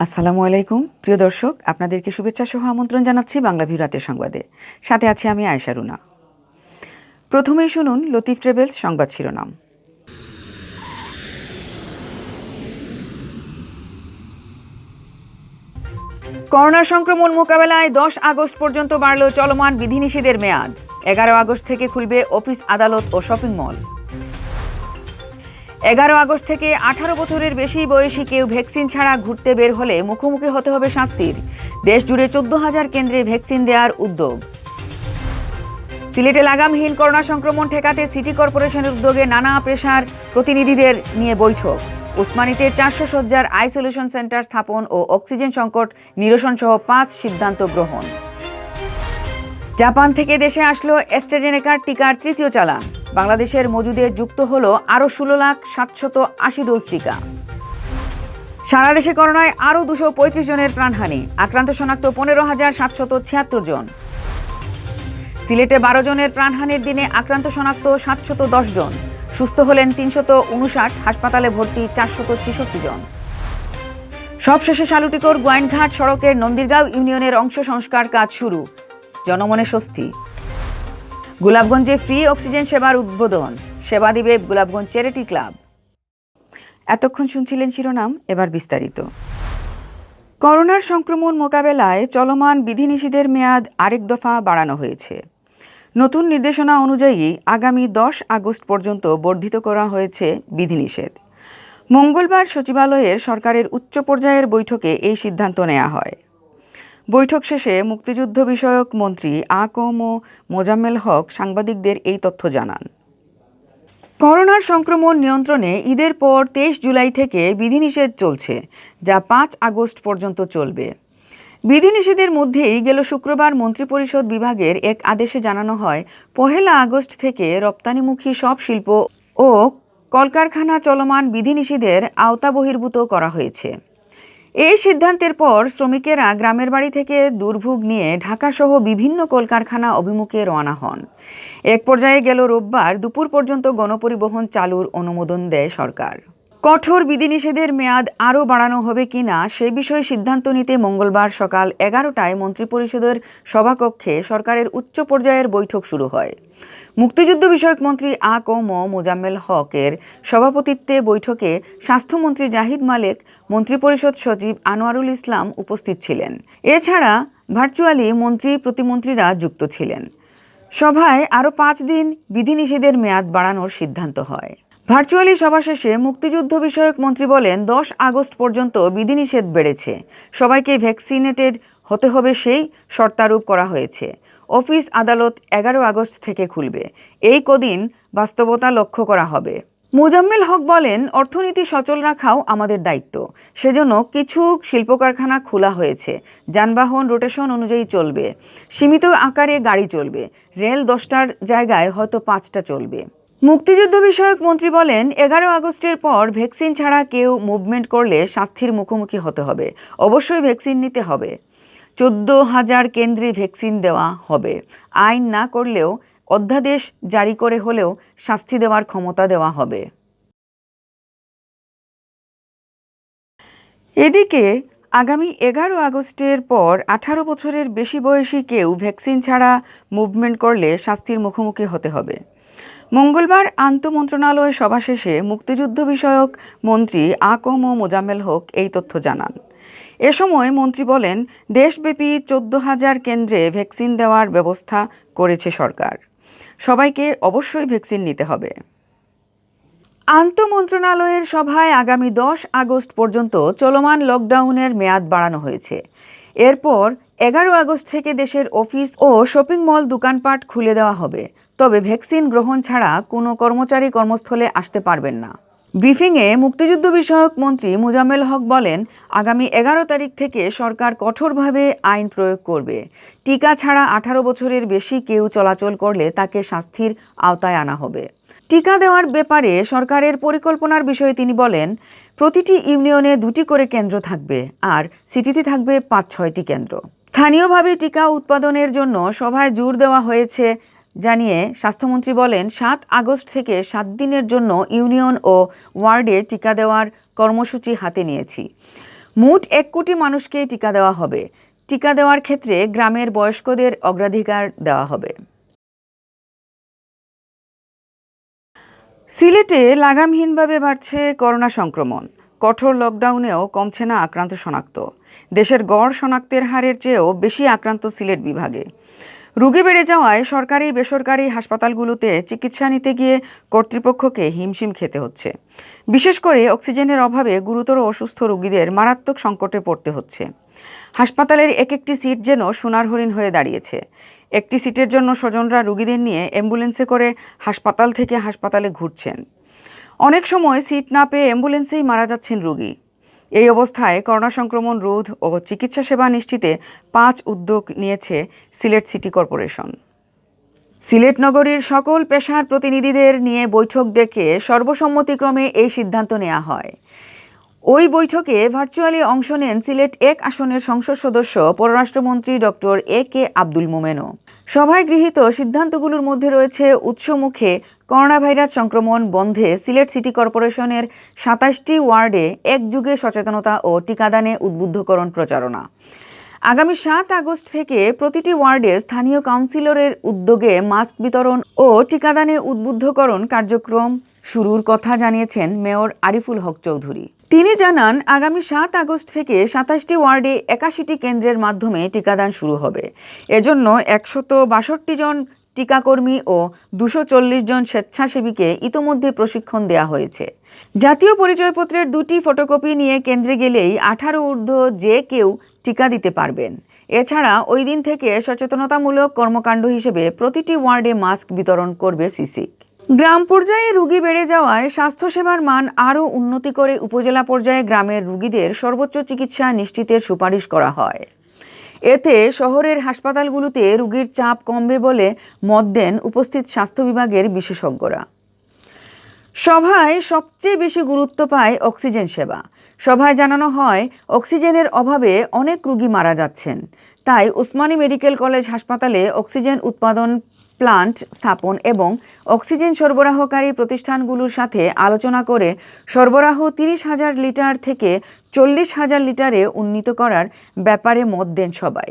আসসালামু আলাইকুম প্রিয় দর্শক, আপনাদেরকে শুভেচ্ছা সহ আমন্ত্রণ জানাচ্ছি বাংলাভিউ রাতের সংবাদে। সাথে আছি আমি আয়েশা রুনা। প্রথমেই শুনুন লতিফ ট্রাভেলস সংবাদ শিরোনাম। করোনা সংক্রমণ মোকাবেলায় 10 আগস্ট পর্যন্ত বাড়ল চলমান বিধিনিষেধের মেয়াদ। 11 আগস্ট থেকে খুলবে অফিস, আদালত ও শপিং মল। 11 আগস্ট থেকে 18 বছরের বেশি বয়সী কেউ ভ্যাকসিন ছাড়া ঘুরতে বের হলে মুখোমুখি হতে হবে শাস্তির। দেশ জুড়ে 14,000 কেন্দ্রে ভ্যাকসিন দেওয়ার উদ্যোগ। সিলেটে লাগামহীন করোনা সংক্রমণ ঠেকাতে সিটি কর্পোরেশনের উদ্যোগে নানা পেশার প্রতিনিধিদের নিয়ে বৈঠক। উসমানীতে 400 শয্যার আইসোলেশন সেন্টার স্থাপন ও অক্সিজেন সংকট নিরসন সহ 5 সিদ্ধান্ত গ্রহণ। জাপান থেকে দেশে আসলো অ্যাস্ট্রাজেনেকার টিকার তৃতীয় চালান। বাংলাদেশের মজুদে যুক্ত হলো আরও 16,780 ডোজ টিকা। সারা দেশে করোনায় আরও 235 জনের প্রাণহানি। আক্রান্ত শনাক্ত 15,776 জন। সিলেটে 12 জনের প্রাণহানির দিনে আক্রান্ত শনাক্ত 710 জন। সুস্থ হলেন 359, হাসপাতালে ভর্তি 466 জন। সবশেষে শালুটিকোর গোয়াইনঘাট সড়কের নন্দীরগাঁও ইউনিয়নের অংশ সংস্কার কাজ শুরু। জনমনে স্বস্তি। গোলাপগঞ্জে ফ্রি অক্সিজেন সেবার উদ্বোধন। সেবা দিবে গোলাপগঞ্জ চ্যারিটি ক্লাব। এতক্ষণ শুনছিলেন শিরোনাম, এবার বিস্তারিত। করোনার সংক্রমণ মোকাবেলায় চলমান বিধিনিষেধের মেয়াদ আরেক দফা বাড়ানো হয়েছে। নতুন নির্দেশনা অনুযায়ী আগামী 10 আগস্ট পর্যন্ত বর্ধিত করা হয়েছে বিধিনিষেধ। মঙ্গলবার সচিবালয়ের সরকারের উচ্চ পর্যায়ের বৈঠকে এই সিদ্ধান্ত নেওয়া হয়। বৈঠক শেষে মুক্তিযুদ্ধ বিষয়ক মন্ত্রী আ.ক.ম মোজাম্মেল হক সাংবাদিকদের এই তথ্য জানান। করোনার সংক্রমণ নিয়ন্ত্রণে ঈদের পর 23 জুলাই থেকে বিধিনিষেধ চলছে, যা 5 আগস্ট পর্যন্ত চলবে। বিধিনিষেধের মধ্যেই গেল শুক্রবার মন্ত্রিপরিষদ বিভাগের এক আদেশে জানানো হয়, 1 আগস্ট থেকে রপ্তানিমুখী সব শিল্প ও কলকারখানা চলমান বিধিনিষেধের আওতাবহির্ভূত করা হয়েছে। এই সিদ্ধান্তের পর শ্রমিকেরা গ্রামের বাড়ি থেকে দুর্ভোগ নিয়ে ঢাকাসহ বিভিন্ন কলকারখানা অভিমুখে রওনা হন। এক পর্যায়ে গেল রোববার দুপুর পর্যন্ত গণপরিবহন চালুর অনুমোদন দেয় সরকার। কঠোর বিধিনিষেধের মেয়াদ আরও বাড়ানো হবে কিনা সে বিষয়ে সিদ্ধান্ত নিতে মঙ্গলবার সকাল 11টায় মন্ত্রিপরিষদের সভাকক্ষে সরকারের উচ্চ পর্যায়ের বৈঠক শুরু হয়। মুক্তিযুদ্ধ বিষয়ক মন্ত্রী আ.ক.ম মোজাম্মেল হকের সভাপতিত্বে বৈঠকে স্বাস্থ্যমন্ত্রী জাহিদ মালেক, মন্ত্রিপরিষদ সচিব আনোয়ারুল ইসলাম উপস্থিত ছিলেন। এছাড়া ভার্চুয়ালি মন্ত্রী প্রতিমন্ত্রীরা যুক্ত ছিলেন। সভায় আরও 5 দিন বিধিনিষেধের মেয়াদ বাড়ানোর সিদ্ধান্ত হয়। ভার্চুয়ালি সভা শেষে মুক্তিযুদ্ধ বিষয়ক মন্ত্রী বলেন, 10 আগস্ট পর্যন্ত বিধিনিষেধ বেড়েছে। সবাইকে ভ্যাকসিনেটেড হতে হবে সেই শর্তারোপ করা হয়েছে। অফিস, আদালত 11 আগস্ট থেকে খুলবে। এই কদিন বাস্তবতা লক্ষ্য করা হবে। মোজাম্মেল হক বলেন, অর্থনীতি সচল রাখাও আমাদের দায়িত্ব। সেজন্য কিছু শিল্প কারখানা খোলা হয়েছে। যানবাহন রোটেশন অনুযায়ী চলবে। সীমিত আকারে গাড়ি চলবে। রেল 10টার জায়গায় হয়তো 5টা চলবে। মুক্তিযুদ্ধ বিষয়ক মন্ত্রী বলেন, 11 আগস্টের পর ভ্যাকসিন ছাড়া কেউ মুভমেন্ট করলে শাস্তির মুখোমুখি হতে হবে। অবশ্যই ভ্যাকসিন নিতে হবে। 14,000 কেন্দ্রে ভ্যাকসিন দেওয়া হবে। আইন না করলেও অধ্যাদেশ জারি করে হলেও শাস্তি দেওয়ার ক্ষমতা দেওয়া হবে। এদিকে আগামী 11 আগস্টের পর 18 বছরের বেশি বয়সী কেউ ভ্যাকসিন ছাড়া মুভমেন্ট করলে শাস্তির মুখোমুখি হতে হবে। মঙ্গলবার আন্তঃমন্ত্রণালয় সভা শেষে মুক্তিযুদ্ধ বিষয়ক মন্ত্রী আ.ক.ম মোজাম্মেল হক এই তথ্য জানান। এ সময় মন্ত্রী বলেন, দেশব্যাপী 14,000 কেন্দ্রে ভ্যাকসিন দেওয়ার ব্যবস্থা করেছে সরকার। সবাইকে অবশ্যই ভ্যাকসিন নিতে হবে। আন্তঃমন্ত্রণালয়ের সভায় আগামী 10 আগস্ট পর্যন্ত চলমান লকডাউনের মেয়াদ বাড়ানো হয়েছে। এরপর 11 আগস্ট থেকে দেশের অফিস ও শপিং মল, দোকানপাট খুলে দেওয়া হবে। তবে ভ্যাকসিন গ্রহণ ছাড়া কোনো কর্মচারী কর্মস্থলে আসতে পারবেন না। ব্রিফিংয়ে মুক্তিযুদ্ধ বিষয়ক মন্ত্রী মোজাম্মেল হক বলেন, আগামী 11 তারিখ থেকে সরকার কঠোরভাবে আইন প্রয়োগ করবে। টিকা ছাড়া 18 বছরের বেশি কেউ চলাচল করলে তাকে শাস্তির আওতায় আনা হবে। টিকা দেওয়ার ব্যাপারে সরকারের পরিকল্পনার বিষয়ে তিনি বলেন, প্রতিটি ইউনিয়নে 2টি করে কেন্দ্র থাকবে আর সিটিতে থাকবে 5-6টি কেন্দ্র। স্থানীয়ভাবে টিকা উৎপাদনের জন্য সভায় জোর দেওয়া হয়েছে জানিয়ে স্বাস্থ্যমন্ত্রী বলেন, 7 আগস্ট থেকে 7 দিনের জন্য ইউনিয়ন ও ওয়ার্ডে টিকা দেওয়ার কর্মসূচি হাতে নিয়েছি। মোট 1 কোটি মানুষকে টিকা দেওয়া হবে। টিকা দেওয়ার ক্ষেত্রে গ্রামের বয়স্কদের অগ্রাধিকার দেওয়া হবে। সিলেটে লাগামহীনভাবে বাড়ছে করোনা সংক্রমণ। কঠোর লকডাউনেও কমছে না আক্রান্ত শনাক্ত। দেশের গড় শনাক্তের হারের চেয়েও বেশি আক্রান্ত সিলেট বিভাগে। রোগী বেড়ে যাওয়ায় সরকারি বেসরকারি হাসপাতালগুলোতে চিকিৎসা নিতে গিয়ে কর্তৃপক্ষকে হিমশিম খেতে হচ্ছে। বিশেষ করে অক্সিজেনের অভাবে গুরুতর অসুস্থ রোগীদের মারাত্মক সংকটে পড়তে হচ্ছে। হাসপাতালের এক একটি সিট যেন সোনার হরিণ হয়ে দাঁড়িয়েছে। একটি সিটের জন্য স্বজনরা রোগীদের নিয়ে অ্যাম্বুলেন্সে করে হাসপাতাল থেকে হাসপাতালে ঘুরছেন। অনেক সময় সিট না পেয়ে অ্যাম্বুলেন্সেই মারা যাচ্ছেন রোগী। এই অবস্থায় করোনা সংক্রমণ রোধ ও চিকিৎসা সেবা নিশ্চিতে 5 উদ্যোগ নিয়েছে সিলেট সিটি কর্পোরেশন। সিলেট নগরীর সকল পেশার প্রতিনিধিদের নিয়ে বৈঠক ডেকে সর্বসম্মতিক্রমে এই সিদ্ধান্ত নেওয়া হয়। ওই বৈঠকে ভার্চুয়ালি অংশ নেন সিলেট 1 আসনের সংসদ সদস্য পররাষ্ট্রমন্ত্রী ডক্টর এ.কে. আব্দুল মোমেনও। সভায় গৃহীত সিদ্ধান্তগুলোর মধ্যে রয়েছে উৎসমুখে করোনা ভাইরাস সংক্রমণ বন্ধে সিলেট সিটি কর্পোরেশনের 27টি ওয়ার্ডে একযুগে সচেতনতা ও টিকাদানে উদ্বুদ্ধকরণ প্রচারণা। আগামী 7 আগস্ট থেকে প্রতিটি ওয়ার্ডে স্থানীয় কাউন্সিলরের উদ্যোগে মাস্ক বিতরণ ও টিকাদানে উদ্বুদ্ধকরণ কার্যক্রম শুরুর কথা জানিয়েছেন মেয়র আরিফুল হক চৌধুরী। তিনি জানান, আগামী 7 আগস্ট থেকে 27টি ওয়ার্ডে 81টি কেন্দ্রের মাধ্যমে টিকাদান শুরু হবে। এজন্য 162 জন টিকাকর্মী ও 240 জন স্বেচ্ছাসেবীকে ইতোমধ্যে প্রশিক্ষণ দেওয়া হয়েছে। জাতীয় পরিচয়পত্রের 2টি ফটোকপি নিয়ে কেন্দ্রে গেলেই 18 ঊর্ধ্ব যে কেউ টিকা দিতে পারবেন। এছাড়া ওই দিন থেকে সচেতনতামূলক কর্মকাণ্ড হিসেবে প্রতিটি ওয়ার্ডে মাস্ক বিতরণ করবে সিসিক। গ্রাম পর্যায়ে রোগী বেড়ে যাওয়ায় স্বাস্থ্যসেবার মান আরও উন্নতি করে উপজেলা পর্যায়ে গ্রামের রোগীদের সর্বোচ্চ চিকিৎসা নিশ্চিতের সুপারিশ করা হয়। এতে শহরের হাসপাতালগুলোতে রোগীর চাপ কমবে বলে মত দেন উপস্থিত স্বাস্থ্য বিভাগের বিশেষজ্ঞরা। সভায় সবচেয়ে বেশি গুরুত্ব পায় অক্সিজেন সেবা। সভায় জানানো হয়, অক্সিজেনের অভাবে অনেক রোগী মারা যাচ্ছেন। তাই ওসমানী মেডিকেল কলেজ হাসপাতালে অক্সিজেন উৎপাদন প্লান্ট স্থাপন এবং অক্সিজেন সরবরাহকারী প্রতিষ্ঠানগুলোর সাথে আলোচনা করে সরবরাহ 30,000 লিটার থেকে 40,000 লিটারে উন্নীত করার ব্যাপারে মত দেন সবাই।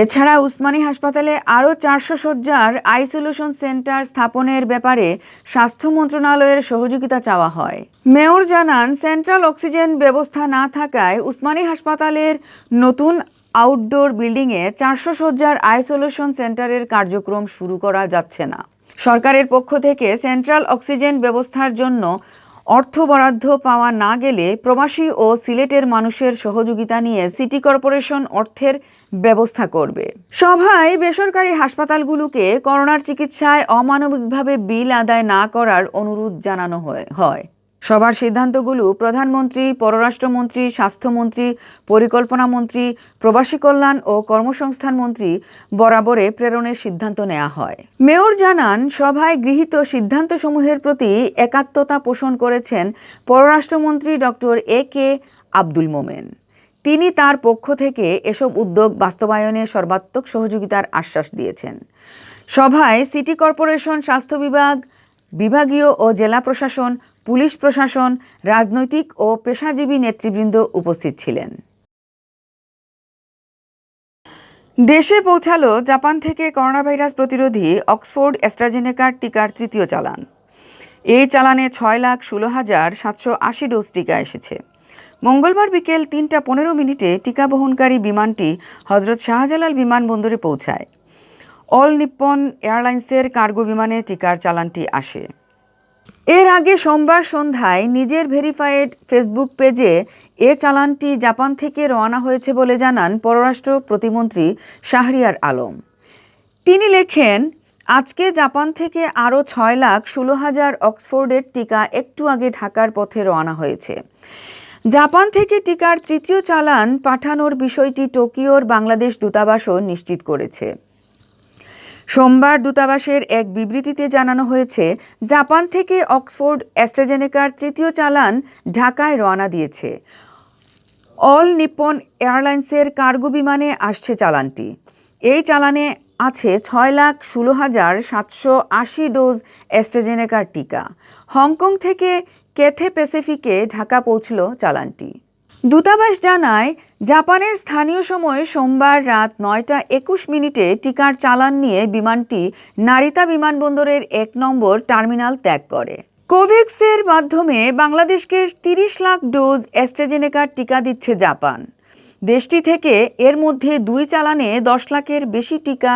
এছাড়া উসমানী হাসপাতালে আরও 400 শয্যার আইসোলেশন সেন্টার স্থাপনের ব্যাপারে স্বাস্থ্য মন্ত্রণালয়ের সহযোগিতা চাওয়া হয়। মেয়র জানান, সেন্ট্রাল অক্সিজেন ব্যবস্থা না থাকায় উসমানী হাসপাতালের নতুন আউটডোর বিল্ডিংয়ে 400 শয্যার আইসোলেশন সেন্টারের কার্যক্রম শুরু করা যাচ্ছে না। সরকারের পক্ষ থেকে সেন্ট্রাল অক্সিজেন ব্যবস্থার জন্য অর্থ বরাদ্দ পাওয়া না গেলে প্রবাসী ও সিলেটের মানুষের সহযোগিতা নিয়ে সিটি কর্পোরেশন অর্থের ব্যবস্থা করবে। সভায় বেসরকারি হাসপাতালগুলোকে করোনার চিকিৎসায় অমানবিকভাবে বিল আদায় না করার অনুরোধ জানানো হয়। সভার সিদ্ধান্তগুলো প্রধানমন্ত্রী, পররাষ্ট্রমন্ত্রী, স্বাস্থ্যমন্ত্রী, পরিকল্পনা মন্ত্রী, প্রবাসী কল্যাণ ও কর্মসংস্থান মন্ত্রী বরাবরে প্রেরণের সিদ্ধান্ত নেওয়া হয়। মেয়র জানান, সভায় গৃহীত সিদ্ধান্তসমূহের প্রতি একাত্মতা পোষণ করেছেন পররাষ্ট্রমন্ত্রী ডক্টর এ.কে. আব্দুল মোমেন। তিনি তার পক্ষ থেকে এসব উদ্যোগ বাস্তবায়নে সর্বাত্মক সহযোগিতার আশ্বাস দিয়েছেন। সভায় সিটি কর্পোরেশন, স্বাস্থ্য বিভাগ, বিভাগীয় ও জেলা প্রশাসন, পুলিশ প্রশাসন, রাজনৈতিক ও পেশাজীবী নেতৃবৃন্দ উপস্থিত ছিলেন। দেশে পৌঁছালো জাপান থেকে করোনাভাইরাস প্রতিরোধী অক্সফোর্ড অ্যাস্ট্রাজেনেকার টিকার 3য় চালান। এই চালানে 6,16,780 ডোজ টিকা এসেছে। মঙ্গলবার বিকেল 3টা 15 টিকা বহনকারী বিমানটি হজরত শাহজালাল বিমানবন্দরে পৌঁছায়। অল নিপ্পন এয়ারলাইন্সের কার্গো বিমানে টিকার চালানটি আসে। এর আগে সোমবার সন্ধ্যায় নিজের ভেরিফাইড ফেসবুক পেজে এ চালানটি জাপান থেকে রওনা হয়েছে বলে জানান পররাষ্ট্র প্রতিমন্ত্রী শাহরিয়ার আলম। তিনি লেখেন, আজকে জাপান থেকে আরও 6,16,000 অক্সফোর্ডের টিকা একটু আগে ঢাকার পথে রওনা হয়েছে। জাপান থেকে টিকার 3য় চালান পাঠানোর বিষয়টি টোকিওর বাংলাদেশ দূতাবাসও নিশ্চিত করেছে। সোমবার দূতাবাসের এক বিবৃতিতে জানানো হয়েছে, জাপান থেকে অক্সফোর্ড অ্যাস্ট্রাজেনেকার 3য় চালান ঢাকায় রওনা দিয়েছে। অল নিপ্পন এয়ারলাইন্সের কার্গো বিমানে আসছে চালানটি। এই চালানে আছে 6,16,780 ডোজ অ্যাস্ট্রাজেনেকার টিকা। হংকং থেকে ক্যাথে প্যাসিফিকে ঢাকা পৌঁছল চালানটি। দূতাবাস জানায়, জাপানের স্থানীয় সময় সোমবার রাত 9টা 21 মিনিটে টিকার চালান নিয়ে বিমানটি নারিতা বিমানবন্দরের 1 নম্বর টার্মিনাল ত্যাগ করে। কোভ্যাক্সের মাধ্যমে বাংলাদেশকে 30 লাখ ডোজ অ্যাস্ট্রাজেনেকার টিকা দিচ্ছে জাপান। দেশটি থেকে এর মধ্যে 2 চালানে 10 লাখের বেশি টিকা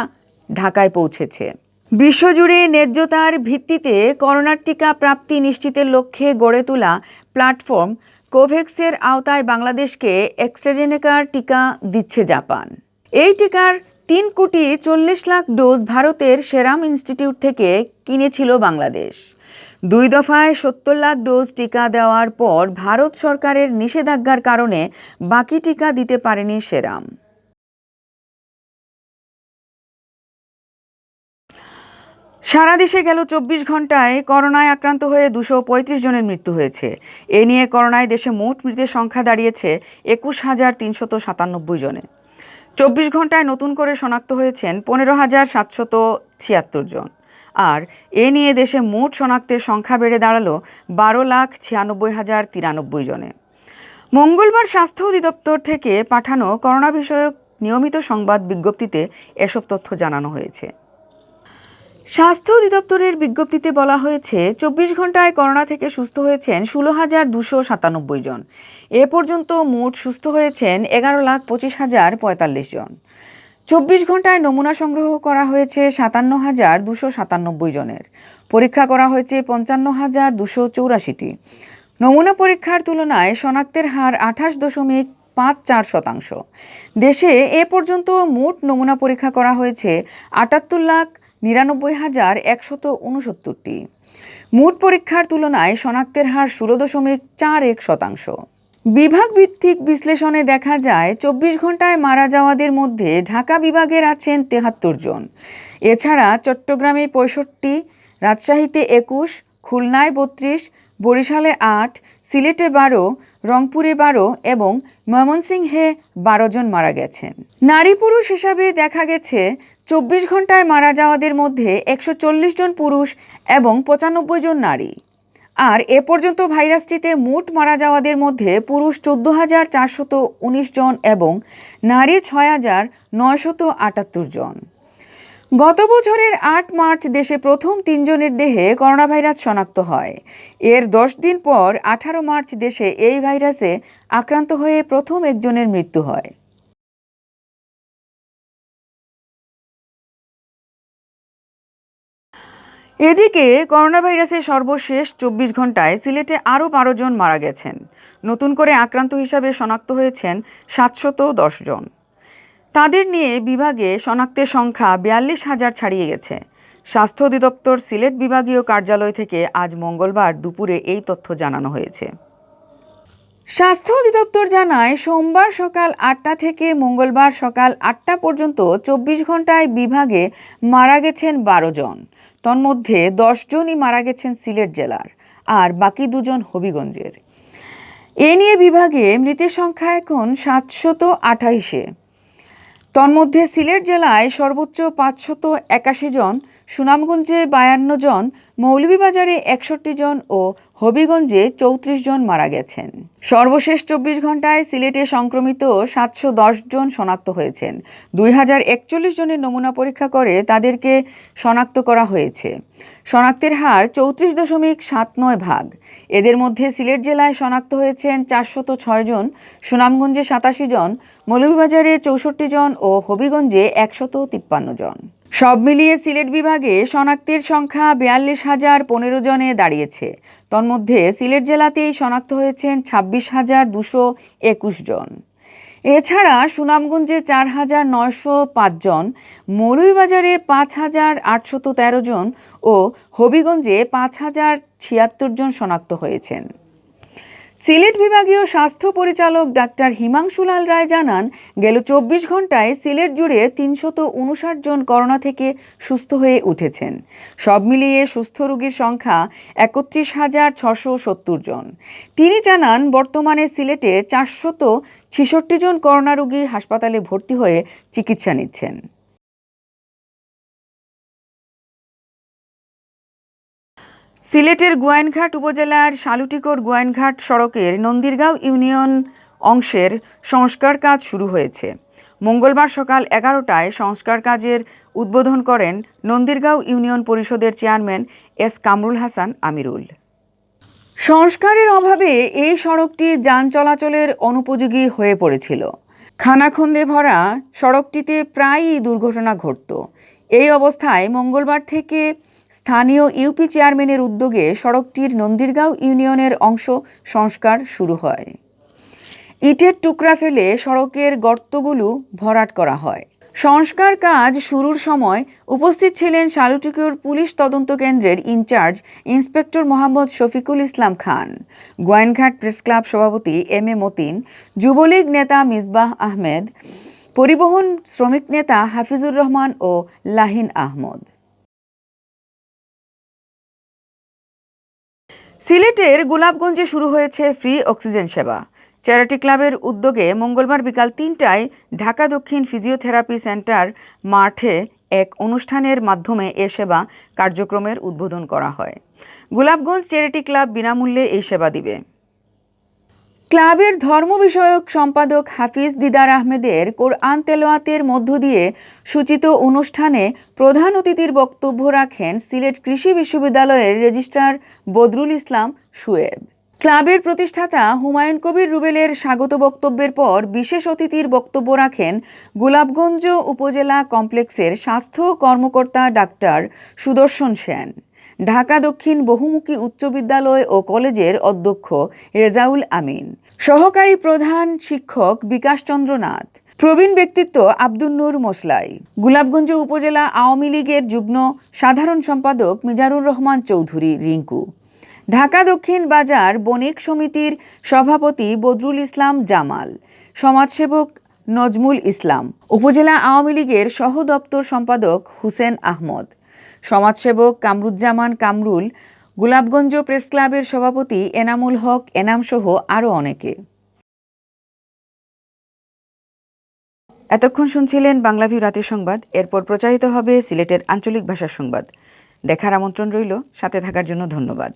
ঢাকায় পৌঁছেছে। বিশ্বজুড়ে ন্যায্যতার ভিত্তিতে করোনার টিকা প্রাপ্তি নিশ্চিতের লক্ষ্যে গড়ে তোলা প্ল্যাটফর্ম কোভ্যাক্সের আওতায় বাংলাদেশকে অ্যাস্ট্রাজেনেকার টিকা দিচ্ছে জাপান। এই টিকার 3,40,00,000 ডোজ ভারতের সেরাম ইনস্টিটিউট থেকে কিনেছিল বাংলাদেশ। 2 দফায় 70 লাখ ডোজ টিকা দেওয়ার পর ভারত সরকারের নিষেধাজ্ঞার কারণে বাকি টিকা দিতে পারেনি সেরাম। সারা দেশে গেল 24 ঘন্টায় করোনায় আক্রান্ত হয়ে 235 জনের মৃত্যু হয়েছে। এ নিয়ে করোনায় দেশে মোট মৃতের সংখ্যা দাঁড়িয়েছে 21,397 জনে। 24 ঘন্টায় নতুন করে শনাক্ত হয়েছেন 15,776 জন। আর এ নিয়ে দেশে মোট শনাক্তের সংখ্যা বেড়ে দাঁড়ালো 12,96,093 জনে। মঙ্গলবার স্বাস্থ্য অধিদপ্তর থেকে পাঠানো করোনা বিষয়ক নিয়মিত সংবাদ বিজ্ঞপ্তিতে এসব তথ্য জানানো হয়েছে। স্বাস্থ্য অধিদপ্তরের বিজ্ঞপ্তিতে বলা হয়েছে, 24 ঘন্টায় করোনা থেকে সুস্থ হয়েছেন 16,297 জন। এ পর্যন্ত মোট সুস্থ হয়েছেন 11,25,045 জন। 24 ঘন্টায় নমুনা সংগ্রহ করা হয়েছে 57,297 জনের। পরীক্ষা করা হয়েছে 55,284টি। নমুনা পরীক্ষার তুলনায় শনাক্তের হার 28.54%। দেশে এ পর্যন্ত মোট নমুনা পরীক্ষা করা হয়েছে 78,99,169টি। মোট পরীক্ষার তুলনায় শনাক্তের হার 16.41%। বিভাগ ভিত্তিক বিশ্লেষণে দেখা যায়, 24 ঘন্টায় মারা যাওয়াদের মধ্যে ঢাকা বিভাগের আছেন 73 জন। এছাড়া চট্টগ্রামে 65, রাজশাহীতে 21, খুলনায় 32, বরিশালে 8, সিলেটে 12, রংপুরে 12 এবং ময়মনসিংহে 12 জন মারা গেছেন। নারী পুরুষ হিসাবে দেখা গেছে, 24 ঘন্টায় মারা যাওয়াদের মধ্যে 140 জন পুরুষ এবং 95 জন নারী। আর এ পর্যন্ত ভাইরাসটিতে মোট মারা যাওয়াদের মধ্যে পুরুষ 14,419 জন এবং নারী 6,978 জন। গত বছরের 8 মার্চ দেশে প্রথম 3 জনের দেহে করোনা ভাইরাস শনাক্ত হয়। এর 10 দিন পর 18 মার্চ দেশে এই ভাইরাসে আক্রান্ত হয়ে প্রথম একজনের মৃত্যু হয়। এদিকে করোনা ভাইরাসের সর্বশেষ 24 ঘন্টায় সিলেটে আরও 12 জন মারা গেছেন। নতুন করে আক্রান্ত হিসাবে শনাক্ত হয়েছেন 710 জন। তাদের নিয়ে বিভাগে শনাক্তের সংখ্যা 42,000 ছাড়িয়ে গেছে। স্বাস্থ্য অধিদপ্তর সিলেট বিভাগীয় কার্যালয় থেকে আজ মঙ্গলবার দুপুরে এই তথ্য জানানো হয়েছে। স্বাস্থ্য অধিদপ্তর জানায়, সোমবার সকাল 8টা থেকে মঙ্গলবার সকাল 8টা পর্যন্ত 24 ঘন্টায় বিভাগে মারা গেছেন 12 জন। তন্মধ্যে 10 জনই মারা গেছেন সিলেট জেলার, আর বাকি 2 জন হবিগঞ্জের। এ নিয়ে বিভাগে মৃতের সংখ্যা এখন 728-এ। তন্মধ্যে সিলেট জেলায় সর্বোচ্চ 581 জন, সুনামগঞ্জে 52 জন, মৌলভীবাজারে 61 জন ও হবিগঞ্জে 34 জন মারা গেছেন। সর্বশেষ 24 ঘন্টায় সিলেটে সংক্রমিত 710 জন শনাক্ত হয়েছেন। 2041 জনের নমুনা পরীক্ষা করে তাদেরকে শনাক্ত করা হয়েছে। শনাক্তের হার 34.79%। এদের মধ্যে সিলেট জেলায় শনাক্ত হয়েছেন 406 জন, সুনামগঞ্জে 87 জন, মৌলভীবাজারে 64 জন ও হবিগঞ্জে 153 জন। সব মিলিয়ে সিলেট বিভাগে শনাক্তের সংখ্যা 42,015 জনে দাঁড়িয়েছে। তন্মধ্যে সিলেট জেলাতেই শনাক্ত হয়েছেন 26,221 জন। এছাড়া সুনামগঞ্জে 4,905 জন, মৌলভীবাজারে 5,813 জন ও হবিগঞ্জে 5,076 জন শনাক্ত হয়েছেন। সিলেট বিভাগীয় স্বাস্থ্য পরিচালক ডাক্তার হিমাংশুলাল রায় জানান, গেল 24 ঘন্টায় সিলেট জুড়ে 359 জন করোনা থেকে সুস্থ হয়ে উঠেছেন। সব মিলিয়ে সুস্থ রোগীর সংখ্যা 31,670 জন। তিনি জানান, বর্তমানে সিলেটে 466 জন করোনা রোগী হাসপাতালে ভর্তি হয়ে চিকিৎসা নিচ্ছেন। সিলেটের গোয়াইনঘাট উপজেলার শালুটিকোর গোয়াইনঘাট সড়কের নন্দীরগাঁও ইউনিয়ন অংশের সংস্কার কাজ শুরু হয়েছে। মঙ্গলবার সকাল 11টায় সংস্কার কাজের উদ্বোধন করেন নন্দীরগাঁও ইউনিয়ন পরিষদের চেয়ারম্যান এস কামরুল হাসান আমিরুল। সংস্কারের অভাবে এই সড়কটি যান চলাচলের অনুপযোগী হয়ে পড়েছিল। খানাখন্দে ভরা সড়কটিতে প্রায়ই দুর্ঘটনা ঘটত। এই অবস্থায় মঙ্গলবার থেকে স্থানীয় ইউপি চেয়ারম্যানের উদ্যোগে সড়কটির নন্দীরগাঁও ইউনিয়নের অংশ সংস্কার শুরু হয়। ইটের টুকরা ফেলে সড়কের গর্তগুলো ভরাট করা হয়। সংস্কার কাজ শুরুর সময় উপস্থিত ছিলেন শালুটিকুর পুলিশ তদন্ত কেন্দ্রের in charge inspector Mohammad Shafiqul Islam Khan, Gowainghat press club সভাপতি এম এ মতিন, যুবলীগ নেতা মিসবাহ আহমেদ, পরিবহন শ্রমিক নেতা হাফিজুর রহমান ও লাহিন আহমদ। সিলেটের গোলাপগঞ্জে শুরু হয়েছে ফ্রি অক্সিজেন সেবা। চ্যারিটি ক্লাবের উদ্যোগে মঙ্গলবার বিকাল 3টায় ঢাকা দক্ষিণ ফিজিওথেরাপি সেন্টার মাঠে এক অনুষ্ঠানের মাধ্যমে এ সেবা কার্যক্রমের উদ্বোধন করা হয়। গোলাপগঞ্জ চ্যারিটি ক্লাব বিনামূল্যে এই সেবা দিবে। ক্লাবের ধর্ম বিষয়ক সম্পাদক হাফিজ দিদার আহমেদের কোরআন তেলাওয়াতের মধ্য দিয়ে সূচিত অনুষ্ঠানে প্রধান অতিথির বক্তব্য রাখেন সিলেট কৃষি বিশ্ববিদ্যালয়ের রেজিস্ট্রার বদরুল ইসলাম শুয়েব। ক্লাবের প্রতিষ্ঠাতা হুমায়ুন কবির রুবেলের স্বাগত বক্তব্যের পর বিশেষ অতিথির বক্তব্য রাখেন গোলাপগঞ্জ উপজেলা কমপ্লেক্সের স্বাস্থ্য কর্মকর্তা ডাক্তার সুদর্শন সেন, ঢাকা দক্ষিণ বহুমুখী উচ্চ বিদ্যালয় ও কলেজের অধ্যক্ষ রেজাউল আমিন, সহকারী প্রধান শিক্ষক বিকাশ চন্দ্র নাথ, প্রবীণ ব্যক্তিত্ব আব্দুল নূর মোসলাই, গোলাপগঞ্জ উপজেলা আওয়ামী লীগের যুগ্ম সাধারণ সম্পাদক মিজানুর রহমান চৌধুরী রিঙ্কু, ঢাকা দক্ষিণ বাজার বণিক সমিতির সভাপতি বদরুল ইসলাম জামাল, সমাজসেবক নজমুল ইসলাম, উপজেলা আওয়ামী লীগের সহ দপ্তর সম্পাদক হুসেন আহমদ, সমাজসেবক কামরুজ্জামান কামরুল, গোলাপগঞ্জ প্রেস ক্লাবের সভাপতি এনামুল হক এনামসহ আরও অনেকে। এতক্ষণ শুনছিলেন বাংলাভিউ রাতের সংবাদ। এরপর প্রচারিত হবে সিলেটের আঞ্চলিক ভাষার সংবাদ। দেখার আমন্ত্রণ রইল। সাথে থাকার জন্য ধন্যবাদ।